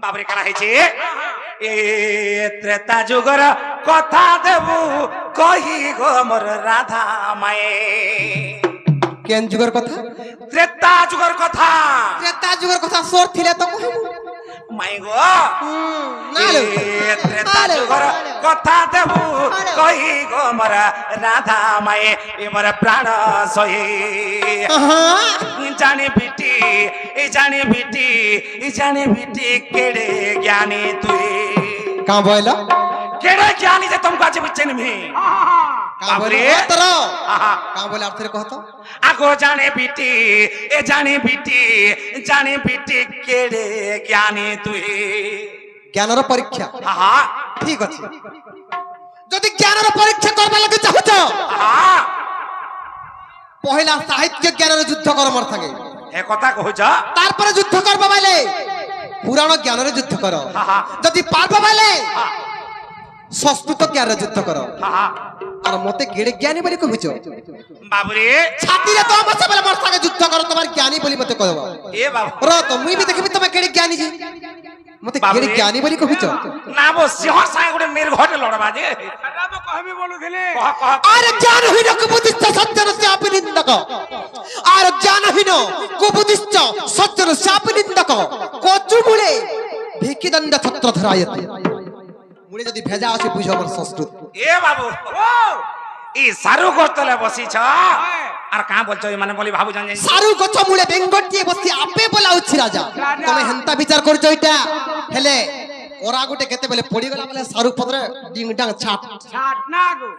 বাবরে কানা হয়েছে এ ত্রেতা যুগর কথা দেবু কহি গো মোর রাধা মায়ে। কেন যুগের কথা? ত্রেতা যুগর কথা। ত্রেতা যুগের কথা সোর থিলে তো কহিবু মাই গো নালো ত্রেতা যুগর কথা দেবু কহি গো মোর রাধা মায়ে এ মোর প্রাণ সহি জানি বিটি জানি বিটি জানি বিটি কেড়ে জ্ঞানী তুই का बोला केड़े ज्ञानी से तुमको आज बच्चे नहीं का बोले तरो का बोले अर्थ रे कहतो आगो जाने बीटी ए जाने बीटी केड़े ज्ञानी तुई ज्ञानर परीक्षा हां ठीक अछि जदि ज्ञानर परीक्षा करबा लगे चाहछ हां पहिला साहित्य ज्ञानर युद्ध कर मर संगे ए कथा कहछ तार पर युद्ध करबा बाले पुराण ज्ञानर युद्ध कर जदि पारबा बाले संस्कृत ज्ञान युद्ध कर और मते केड़े ज्ञानी बोली कहछ बाबूरे छाती रे तो बस बेला मोर संगे युद्ध कर तमार ज्ञानी बोली मते कहबा ए बाबू रो तो मुई भी देखबी तमे केड़े ज्ञानी जी मते केड़े ज्ञानी बोली कहछ ना वो सिंह साय गुडे मेर घटे लड़बा जे एटा तो कहबी बोलुथिले कह अरे ज्ञानहीन कुबुद्धिस्त सज्जन शाप निंदक अरे ज्ञानहीन कुबुद्धिस्त सज्जन शाप निंदक कोचु मुळे भिकी दंड छत्र धरायते मुळे जदी भेजा आसे बुझो हमर संस्कृत ए बाबू ओ ई सारू गोतले बसी छ आर का बोलछ ई माने बोली भाबू जान जाई सारू गछ मुळे बेंगटिए बसी आपे बोलाउछि राजा तमे हंता विचार करछ इटा हेले ओरा गुटे केते बेले पड़ी गला बेले सारू पत्रे डिंग डांग छाट ना गो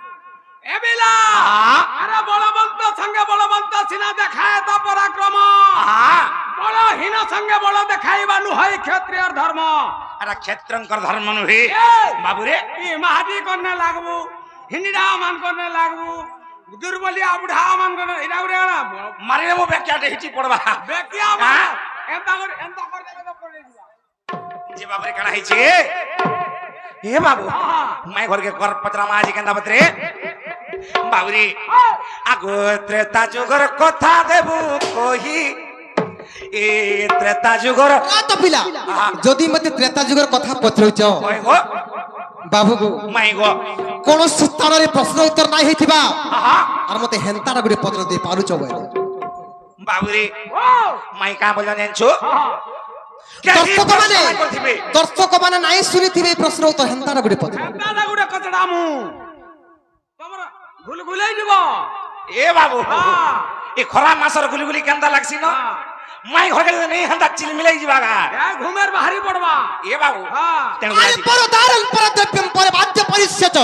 ए बेला अरे बलवंत संगे बलवंत सिना देखाए तो पराक्रम बलहीन संगे बल देखाइबा नुहै क्षत्रिय धर्म अरे क्षेत्रंकर धर्म नुहे बाबू रे ई महादी करने लागबू हिंडा मान करने लागबू दुर्बलिया बुढ़ा मान करने इडा उडा मारे मो बेक्या देहिची पड़बा बेकिया एंता कर देबे तो पड़े दिया जे बाबू रे कणा हिची ए बाबू मैं घर के घर पचरा माजी केंदा बतरे बाबू रे आगो त्रेता जुगर कथा देबू कोही ए त्रेता जुगर तो पिला जदी मते त्रेता जुगर कथा पचरौछ ओय गो बाबू गो माई गो कोन स्थान रे प्रश्न उत्तर नाही हेथिबा और मते हेंतारा गुडे पत्र दे पारुछ बोले बाबू रे माई का बोल जानछु दर्शक माने नाही सुनिथिबे प्रश्न उत्तर हेंतारा गुडे पत्र एंता गुडे कचडा मु तमरा गुलगुलै दिबो ए बाबू ए खरा मासर गुलगुली केंदा लागसी न माई घर के नहीं हंदा चिल मिलाई जीवागा ए घुमेर बाहरी पड़बा ए बाबू अरे परदारल परद्रव्यम परवाद्य परिष्यच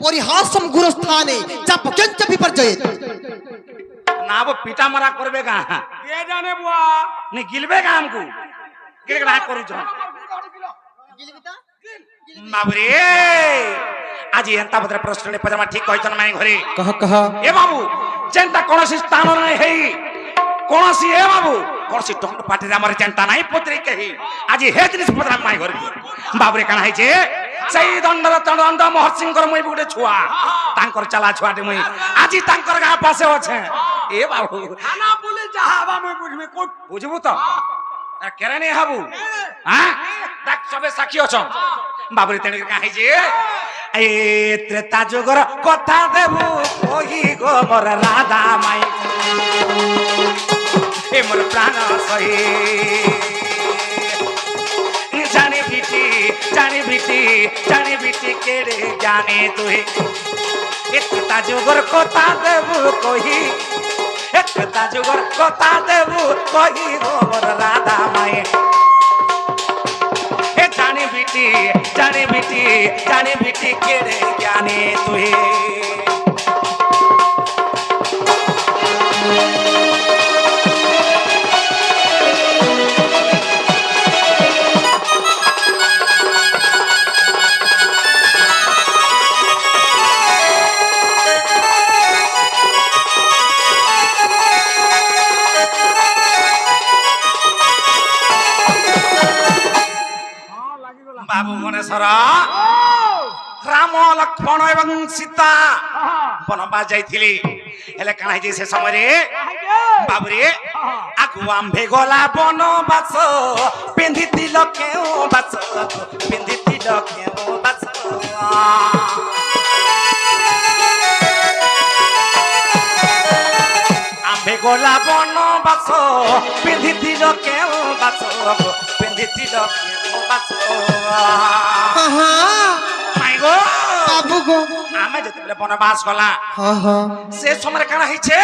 परिहासम गुरुस्थाने जप कंच विपर्जयत ना वो पीटा मरा करबेगा ये जाने बुआ नहीं गिलबेगा हमको गिलगड़ा करू छ बाबूरे आज एंता बदरे प्रश्न ने पजमा ठीक कहतन माई घरे कह ए बाबू जेंता कोनोसी स्थान नहीं है कोनोसी ए बाबू कोनोसी टंट पाटी रे हमर जेंता नहीं पुत्री कही आज हे जिनिस पजरा माई घरे बाबूरे काना है जे सही दंड महर्षिंकर मुई गुटे छुआ तांकर चला छुआटे मुई आज तांकर गा पासे होछे ए बाबू खाना बोले जहाबा में बुझमे कोट बुझबू तो केरे नहीं हाबू हां देख सबे साक्षी अछ बाबूरे तेने का है जे ए त्रेता जुगर कथा देबू ओही गो मोर राधा माई ए मोर प्राण सही जाने बीटी केड़े जाने तुहे ए त्रेता जुगर कथा देबू कोही ए त्रेता जुगर कथा देबू कोही गो मोर राधा माई जाने बीटी केड़े ज्ञाने तुहे बाबू गणेश्वर राम लक्ष्मण एवं सीता बनवास जाइथिली ହେଲେ କାଣା ହେଇଛି ସେ ସମୟରେ ବାବୁରେ ଆଗୁ ଆମ୍ଭେ ଗଲା ବନବାସ ପିନ୍ଧିଥିଲ କେଉଁ ବାସ ପିନ୍ଧିଥିଲ କେଉଁ ବାସ আম্ভে গোলা বনবাস পিন্ধিছিল কেউ বাস পিন্ধিছিল কেউ বাস মাই গো বাবু গো আমি যেতেবেলে বনবাস গলা সে সময় কাଣା হইছে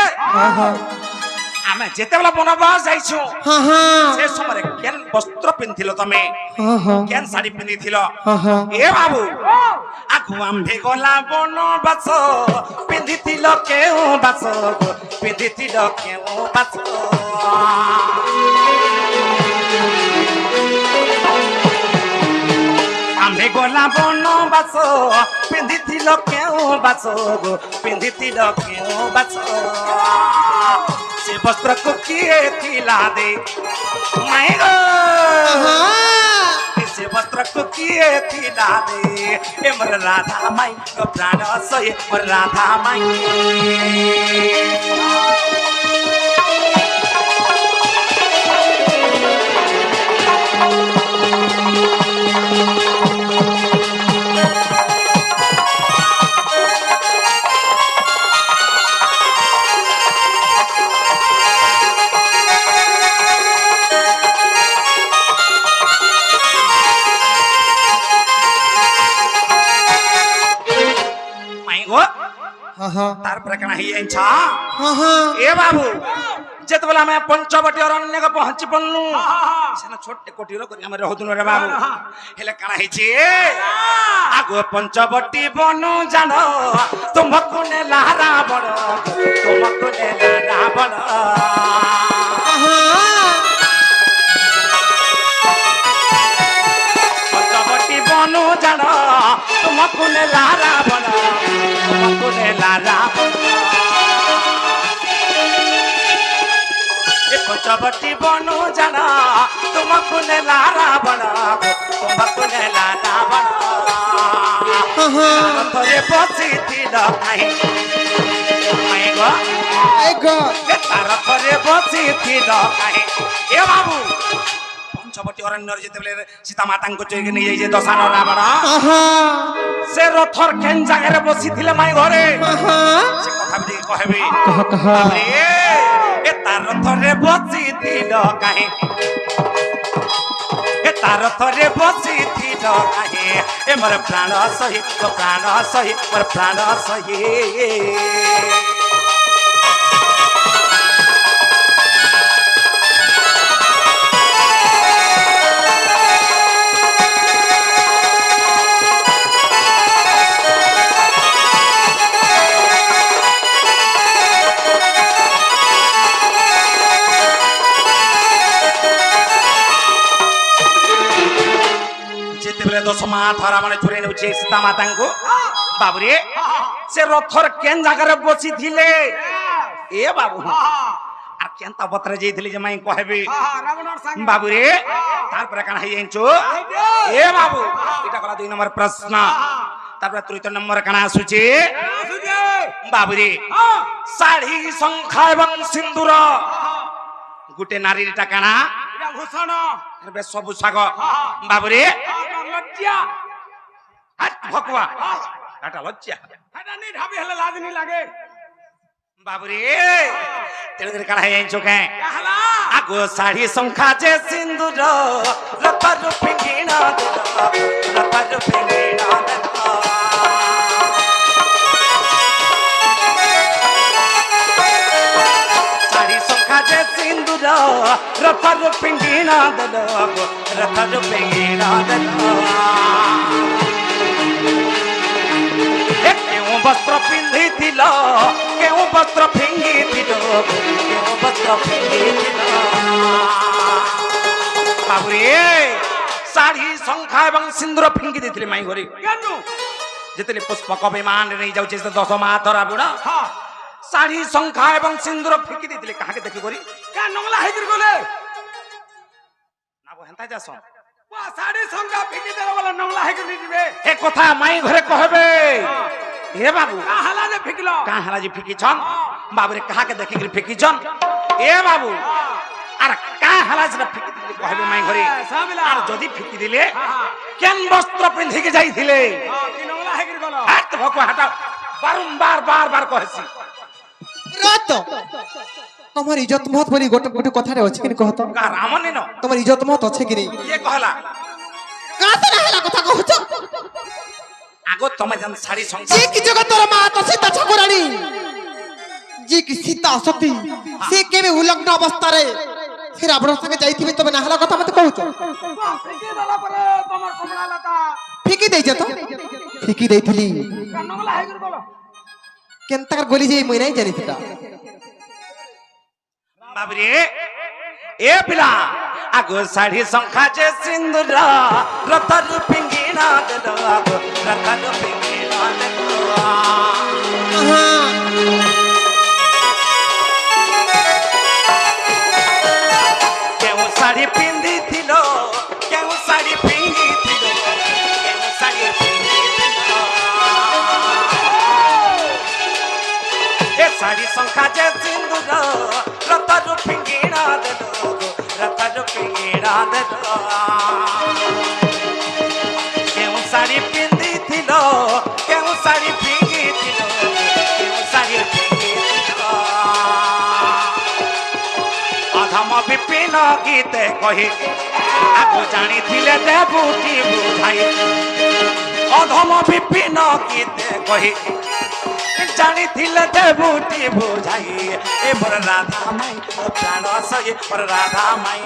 আমি যেতেবেলে বনবাস যাইছো সে সময় কেন বস্ত্র পিন্ধিল তুমি কেন শাড়ি পিন্ধিছিল এ বাবু আগু আম্ভে গলা বনবাস পিন্ধিছিল কেউ বাস পিন্ধিছিল কেউ বাস আম্ভে গলা বনবাস পিন্ধিছিল কেউ বাস পিন্ধিছিল কেউ বাস সে বস্ত্রକୁ କିଏ ଥିଲା ଦେ ମାଇ ଗো ସେ ବସ୍ତ୍ରକୁ କିଏ ଥିଲା ଦେ ଏ ମୋର ରାଧା ମାଇ ପ୍ରାଣ ସହି ମୋର ରାଧା ମାଇ তারপরে কেন হইয়াছ এ বাবু যেতবেলে আমি পঞ্চবটী অরণ্যক পৌঁছি পড়লু সেন ছোট্ট কোটির করি আমি রহুতুন রে বাবু হেলে কেন হইছে আগো পঞ্চবটী বনু জান তুমকু নেলা রাবণ তুমকু নেলা রাবণ পঞ্চবটী বনু জান তুমকু নেলা রাবণ তুমকু নেলা রাবণ পঞ্চবটী বনু জান তুমকু নেলা রাবণ তুমকু নেলা রাবণ থরে বসিছিল কাহি তার থরে বসিছিল কাহি এ বাবু পঞ্চবটী অরণ্যর যেতেবেলে সীতা মাতাঙ্কু চৈকে নিয়ে যাইছে দশান রাবণ সে রথর কেন জায়গায় বসিছিলে মাই ঘরে সে কথা বলি কহবি এ তার রথরে বসিছিল কাহি এ তার রথরে বসিছিল কাহি এ মোর প্রাণ সহি মোর প্রাণ সহি যেতেবেলে দশমা ধরা মানে চুরে নেউছে সীতা মাতাঙ্কু বাবুরে সে রথর কেন জায়গায় বসিছিলে এ বাবু আর কেনতা বতরে যাইছিলি যে মাই কহবি বাবুরে তারপরে কানা হইয়াইছো এ বাবু এটা কলা 2 নম্বর প্রশ্ন তারপরে 3 নম্বর কানা আসুছে বাবুরে শাড়ি সংখ্যা এবং সিন্দুর গুটে নারীর টাকানা ভূষণ এবে সবু সাগ বাবুরে লজ্জা হাত ভকবা এটা লজ্জা এটা নি ঢাবি হলে লাজ নি লাগে বাবুরে তেলদের কাড়া হইছো কে কাহলা আগো শাড়ি সংখ্যা যে সিন্দুর রতর পিঙ্গিনা রতর পিঙ্গিনা শাড়ি সংখ্যা যে সিন্দুর রতর পিঙ্গিনা রতর পিঙ্গিনা কেউ বস্ত্র পিন্ধিছিল কেউ বস্ত্র ফিঙ্গিছিল কেউ বস্ত্র ফিঙ্গিছিল বাবুরে শাড়ি সংখ্যা এবং সিন্দুর ফিঙ্গি দিয়েছিল মাই ঘরে কেন যেতেলে পুষ্পক বিমান নেই যাচ্ছে দশমা ধরা বুড়া শাড়ি সংখ্যা এবং সিন্দুর ফিঙ্গি দিয়েছিল কাহাকে দেখি করি কা নংলা হাইকির গলে না বো হেনতা যাস শাড়ি সংখ্যা ফিঙ্গি দেলা বলা নংলা হাইকির দিবে এ কথা মাই ঘরে কহবে হে বাবু কাহালা যে ফিকিল কাহালা যে ফিকিছন बाबरे कहा के देखि फेकिछन ए बाबू আর কা হালাজ না ফিকি দিলে কইবে মাই ঘরে আর যদি ফিকি দিলে কেন বস্ত্র পিন্ধিকে যাইছিলে কি নংলা হেগির গল হাত ভকো হাটা বারংবার বারবার কইছি রাত তোমার ইজ্জত মহত বলি গোটে গোটে কথারে আছে কিনি কহত কা রামনে ন তোমার ইজ্জত মহত আছে কিনি কে কহলা কাতে না হেলা কথা কহছ আগো তুমি জান শাড়ি যে সংসার কি জগতর মা তো সীতা ঠাকুরানী যে কি সীতা সতী সে কেবে উলগ্ন অবস্থারে সে রাবণ সঙ্গে যাইতিবে তবে না হেলা কথা মতে কহছ ফিকি দলা পরে তোমার কমলা লতা ফিকি দেইছ তো ফিকি দেইছিলি কা নংলা হেগির গল কেনতার গলি যে মই নাই জানি সেটা বাবরে এ পিলা আগো শাড়ি সংখ্যা যে সিন্দুর রতর পিঙ্গিনা দেলো আগো রতর পিঙ্গিনা দেলো কেউ শাড়ি পিন্ধি ছিল কেউ শাড়ি পিঙ্গি ছিল কেউ শাড়ি পিঙ্গি ছিল এ শাড়ি সংখ্যা যে সিন্দুর রতর পিঙ্গিনা দেলো রতর পিঙ্গিনা দেলো কেউ শাড়ি পিন্ধি ছিল কেউ শাড়ি পিঙ্গি ছিল কেউ শাড়ি পিঙ্গি ছিল অধম বিপিন গীতে কহি আগু জানিছিলে দেবুটি বুঝাই অধম বিপিন গীতে কহি জানিছিলে দেবুটি বুঝাই এ মোর রাধা মাই প্রাণ সয়ে মোর রাধা মাই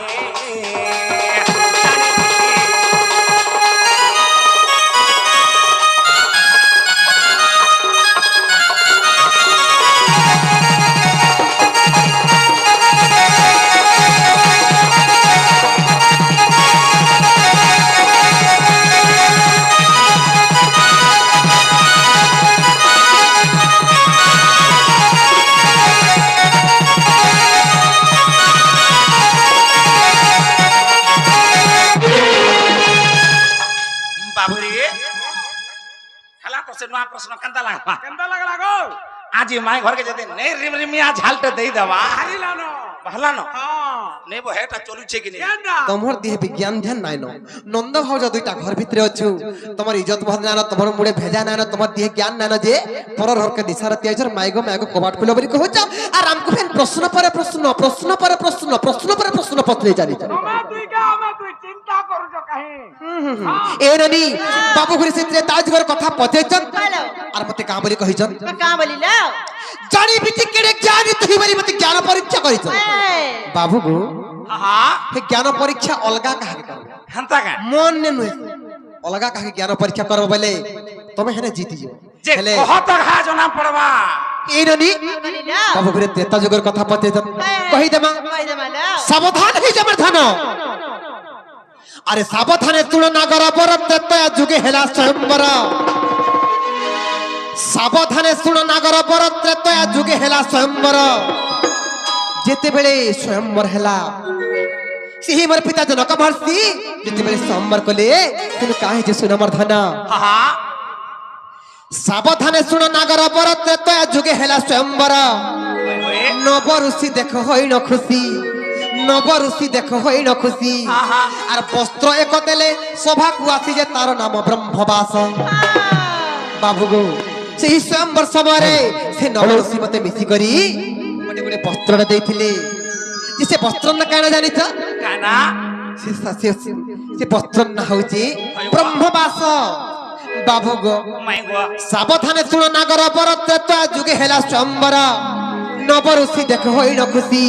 বাবুরে খেলা তো সে নয়া প্রশ্ন কেনতা লাগবা কেনতা লাগলা গো আজি মাই ঘরকে যদি নেই রিম রিমিয়া ঝালটা দেই দেবা হারিলা ন ভালা ন হ্যাঁ নেবো হেটা চলুছে কি নেই কেনতা তোমার দেহে বিজ্ঞান ধ্যান নাই ন নন্দ ভাউজ দুইটা ঘর ভিতরে অছু তোমার ইজ্জত মহত নাই ন তোমার মুড়ে ভেজা নাই ন তোমার দেহে জ্ঞান নাই ন যে পরর হরকে দিশারতি আইছর মাইগো মাইগো কবাট খুলে বলি কহছ আর আমকো ফেন প্রশ্ন পরে প্রশ্ন প্রশ্ন পরে প্রশ্ন প্রশ্ন পরে প্রশ্ন পত্রে জানি তোমা তুই কা আমা তুই চিন্তা করছ কাহে এ ননি বাবু ঘরে সেত্রে তাজগর কথা পচেছন আর মতে কা বলি কহিছন কা বলিল জানি বিটি কেড়ে জ্ঞান তুই বলি মতে জ্ঞান পরীক্ষা করিছ বাবু গো হা হে জ্ঞান পরীক্ষা অলগা কাহে করবে হেনতা কা মন নে নুহে অলগা কাহে জ্ঞান পরীক্ষা করবে বলে তুমি হেনে জিতি যাও যে হেলে কহত ঘা জনা পড়বা এই ননি বলিল বাবু ঘরে ত্রেতা যুগের কথা পচেছন কহি দেমা কই দেমাল সাবধান হই যাবার ধান আরে সাবধানে তুল নাগর বর ত্রেতা যুগে হেলা স্বয়ম্বর সাবধানে শুণ নাগর বর ত্রেতা যুগে হেলা স্বয়ম্বর যেতেবেলে স্বয়ম্বর হেলা ସେହି ମୋର ପିତା ଜନକ ମହର୍ଷି ଯେତେବେଳେ ସମ୍ବର କଲେ ତେଣୁ କାହିଁ ଯେ ଶୁଣ ମୋର ଧନ হা ସାବଧାନେ ଶୁଣ ନାଗର ବର ତ୍ରେତୟା ଯୁଗେ ହେଲା ସ୍ୱୟମ୍ବର নব ঋষি দেখ হইন খুশি নব ঋষি দেখ হইন খুশি আর বস্ত্র এক দেলে সভাকু আসি যে তার নাম ব্রহ্মবাস বাবু গো সেই স্বয়ম্বর সমୟରେ সে নব ঋষি মতে মিশি করি গোটে গোটে বস্ত্রটা ଦେଇଥିଲେ যে সে বস্ত্র না কেন জানিছ কানা সে বস্ত্র না হଉଛି ব্রহ্মবাস বাবু গো মাই গো সাবধানে শুণ নাগর বর ত্রেতা যুগে হেলা স্বয়ম্বর নব ঋষি দেখ হইন খুশি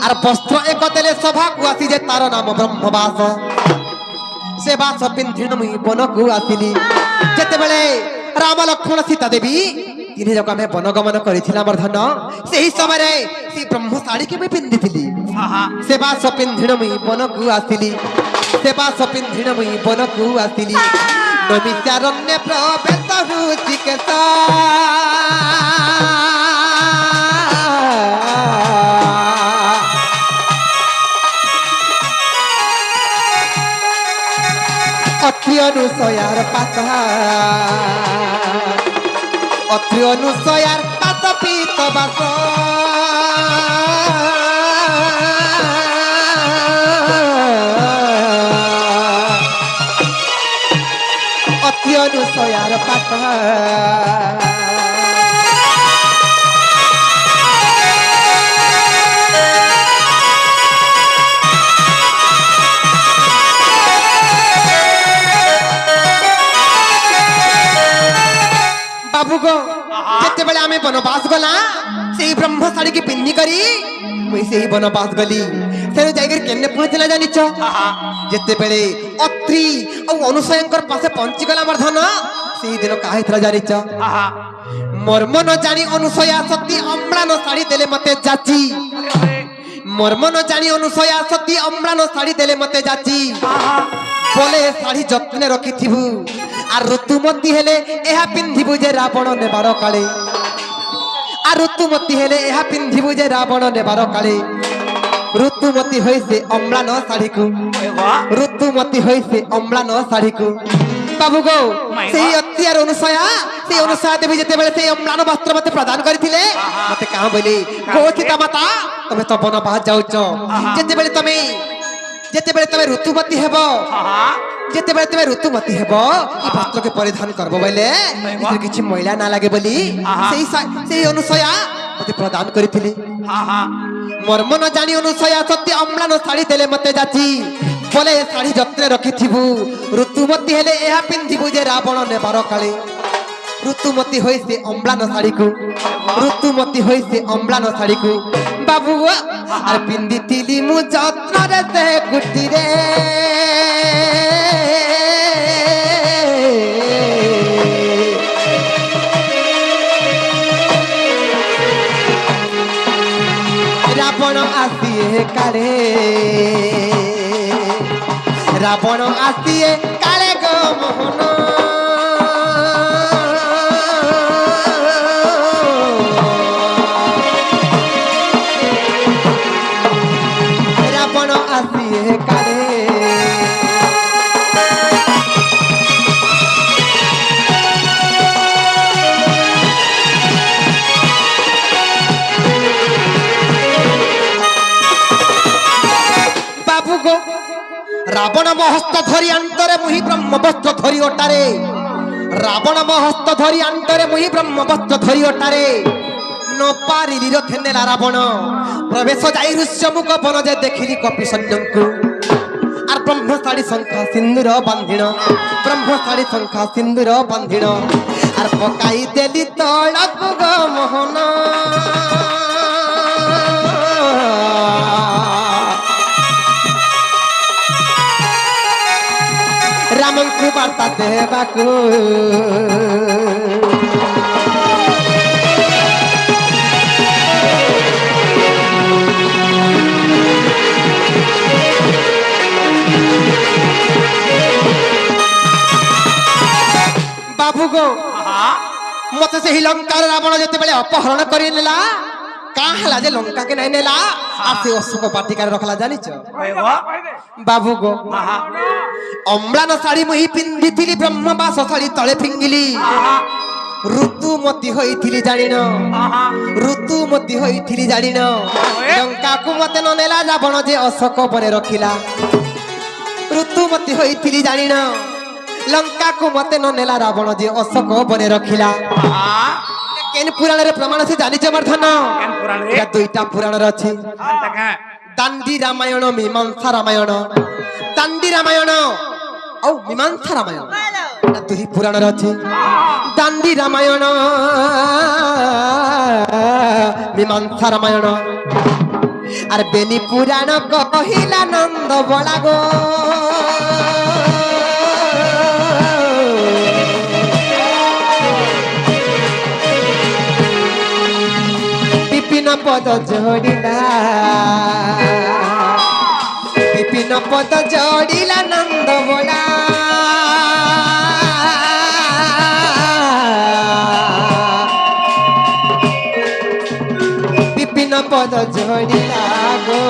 আর বস্ত্র এক দেলে সভাকু আসি যে তার নাম ব্রহ্মবাস সে বাস পিন্ধিণ মুই বনকু আসিলি যেতেবেলে রাম লক্ষ্মণ সীতা দেবী তিনি যাক আমি বনগমন করেছিলাম আমার ধন সেই সমୟରେ সে ব্রহ্ম শাড়ী কেবে পিন্ধিଥିଲି হা সে বাস পিন্ধিণ মুই বনকু আসিলি সে বাস পিন্ধিণ মুই বনকু আসিলি নমিচারণ্য প্রবেশ হউচি কেত অত্রি অনুসয়ার পাতা অত্রি অনুসয়ার পাতা পিত বাস बाबू गो ଯେତେବେଳେ ଆମେ ବନବାସ ଗଲା ସେଇ ବ୍ରହ୍ମ ଶାଢ଼ୀକି ପିନ୍ଧି କରି ମୁଇଁ ସେଇ ବନବାସ ଗଲି ସେଣୁ ଯାଇକରି କେନେ ପହଞ୍ଚିଲା ଜାଣିଛ ଯେତେବେଳେ ଅତ୍ରି ଆଉ ଅନୁସୟଙ୍କର ପାଶେ ପହଞ୍ଚିଗଲା ମୋର ଧନ ସେଇ ଦିନ କାହା ହେଇଥିଲା ଜାଣିଛ ମର୍ମ ନ ଜାଣି ଅନୁସୟା ସତୀ ଅମ୍ଳାନ ଶାଢ଼ୀ ଦେଲେ ମତେ ଯାଚି ମର୍ମ ନ ଜାଣି ଅନୁସୟା ସତୀ ଅମ୍ଳାନ ଶାଢ଼ୀ ଦେଲେ ମତେ ଯାଚି बोले शाढ़ी जत्ने रखिथिबु आ ऋतुमती हेले एहा पिंधिबु जे रावण नेबार काले आ ऋतुमती हेले एहा पिंधिबु जे रावण नेबार काले ऋतुमती होई से अम्लान शाढ़ी को ऋतुमती होई से अम्लान शाढ़ी को बाबू गो सेही अत्यार अनुसया देवी जेते बेले सेही अम्लान वस्त्र मते प्रदान करथिले मते कहा बोली गोथिता माता तमे तो बनबास जाउछ जेतेबेले तमे ऋतुमती हेबो जेतेबेले तमे ऋतुमती हेबो ई वस्त्र के परिधान करबो बोले इसे किछि महिला ना लागे बोली सेही अनुसया मते प्रदान करिथिले मर्म न जानी अनुसया सत्य अम्लान शाढ़ी देले मते जाची बोले शाढ़ी जत्ने रखिथिबु ऋतुमती हेले एहा पिंधिबु जे रावण नेबार काले ऋतुमती होई से अम्लान शाढ़ी को ऋतुमती होई से अम्लान शाढ़ी को बाबू আর পিন্দিতিলি মু যত্নরে সে গুটি রে রাবণ আসিয়ে কালে রাবণ আসিয়ে কালে গো মোহন আসিয়ে কালে বাবু গো রাবণ মহস্ত ধরি আন্তরে মুহি ব্রহ্মবস্ত্র ধরি ওটারে রাবণ মহস্ত ধরি আন্তরে মুহি ব্রহ্মবস্ত্র ধরি ওটারে নপারিলি রথে নেলা রাবণ প্রবেশ যাই ঋষ্যমুখ বন যে দেখিলি কপি সৈন্যଙ୍କୁ আর ব্রহ্মশাড়ী শঙ্খা সিন্দুর বান্ধিণ ব্রহ্মশাড়ী শঙ্খা সিন্দুর বান্ধিণ আর পকাই দেলি তଳକୁ গো মোহন রামଙ୍କୁ বার্তা দেବାକୁ बाबू गो मत से लंकार रावण जेते बेले अपहरण करि नेला का हला जे लंका के नै नेला आ से अशोक पाटिका रखला जानि छ बाबू गो अम्लान साड़ी मुही पिंधिथिली ब्रह्मवास साड़ी तळे फिंगिली ऋतुमती होइथिली जानिन ऋतुमती होइथिली जानिन लंका को मते न नेला रावण जे अशोक परे रखिला ऋतुमती होइथिली जानिन लंका को मते न नेला रावण जे अशोक बने रखिला केन पुराण रे प्रमाण से जानि जमर्धन केन पुराण रे या दुईटा पुराण रे अछि दांडी रामायण मीमांसा रामायण दांडी रामायण औ मीमांसा रामायण या दुई पुराण रे अछि दांडी रामायण मीमांसा रामायण आर बेनी पुराण कहिला नंद बला गो पद जोड़िला विपिन पद जोड़िला नंद बोला विपिन पद जोड़िला गो